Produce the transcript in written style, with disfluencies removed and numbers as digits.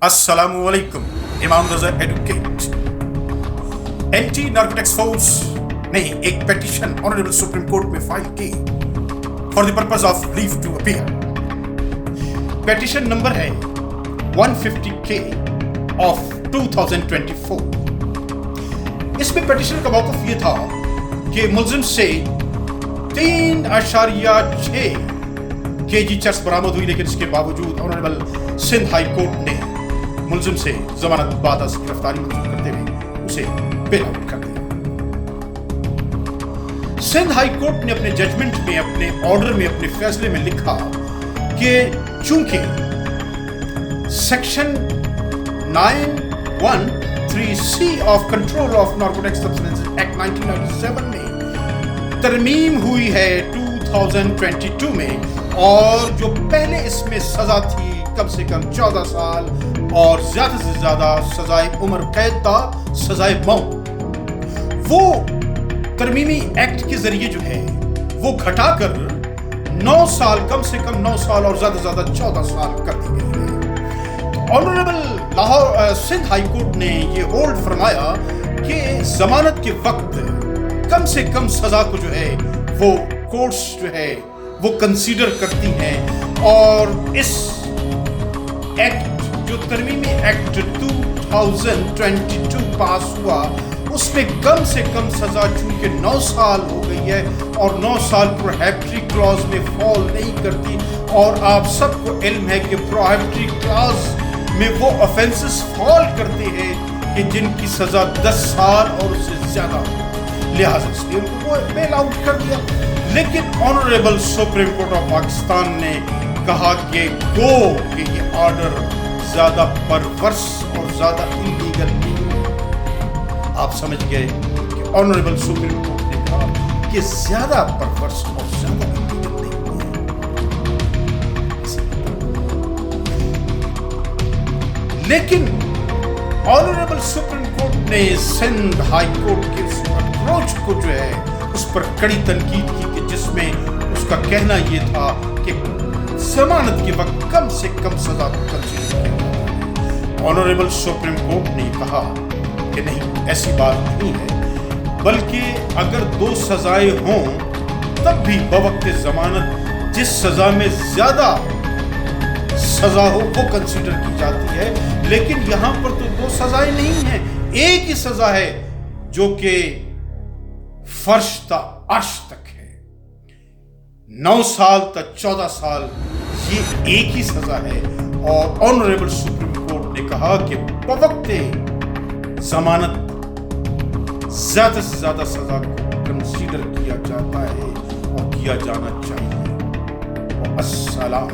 Assalamu alaikum. Imam Raza advocate anti narcotics force ने एक petition honourable supreme court में file की for the purpose of leave to appear. Petition number है 150K of 2024। इसमें petition का मौक़िफ़ ये था कि मुल्ज़िम से 3.6 kg चर्स बरामद हुई, लेकिन इसके बावजूद ऑनरेबल सिंध हाई कोर्ट ने मुल्ज़िम से ज़मानत बाद अज़ गिरफ्तारी मंजूर करते हुए उसे बेल आउट कर दिया। सिंध हाई कोर्ट ने अपने जजमेंट में, अपने ऑर्डर में, अपने फैसले में लिखा कि चूंकि section 913C of control of narcotics substances act 1997 में तरमीम हुई है 2022 में, और जो पहले इसमें सजा थी कम से कम 14 साल और ज्यादा से ज्यादा सजाए उम्र कैद था, सजाए मौत, वो तरमीमी एक्ट के जरिए जो है वो घटाकर 9 साल, कम से कम 9 साल और ज्यादा से ज्यादा 14 साल कर दी गई है। तो honourable Lahore Sindh high court ने ये होल्ड फरमाया कि जमानत के वक्त कम से कम सजा को जो है वो कोर्ट्स जो है वो कंसीडर करती हैं, और इस एक्ट जो तरमीमी एक्ट 2022 पास हुआ उसमें कम से कम सजा चूंकि 9 साल हो गई है और 9 साल प्रोहिबिटरी क्लॉज में फॉल नहीं करती, और आप सबको इल्म है कि प्रोहिबिटरी क्लॉज में वो ऑफेंसेस फॉल करते हैं कि जिनकी सजा 10 साल और उससे ज्यादा, लिहाजा इसलिए उनको वो बेल आउट कर दिया। लेकिन honourable supreme court of Pakistan ने कहा कि ये ऑर्डर ज्यादा परवर्स और ज्यादा इलीगल नहीं है। आप समझ गए कि ऑनरेबल सुप्रीम कोर्ट ने कहा कि ज्यादा परवर्स और ज्यादा इलीगल नहीं है। लेकिन ऑनरेबल सुप्रीम कोर्ट ने सिंध हाई कोर्ट के उस अप्रोच को जो है उस पर कड़ी तनकीद की कि जिसमें उसका कहना ये था कि जमानत के वक्त कम से कम सजा कंसीडर किया। ऑनरेबल सुप्रीम कोर्ट ने कहा कि नहीं, ऐसी बात नहीं है, बल्कि अगर 2 सजाएं हों तब भी बवक्त जमानत जिस सजा में ज्यादा सजा हो वो कंसीडर की जाती है। लेकिन यहां पर तो 2 सजाएं नहीं हैं, एक ही सजा है जो कि फर्श ता अर्श तक है। 9 साल तक 14 साल ये एक ही सजा है, और ऑनरेबल सुप्रीम कोर्ट ने कहा कि बवक्त जमानत ज्यादा से ज्यादा सजा को कंसीडर किया जाता है और किया जाना चाहिए। अस्सलाम।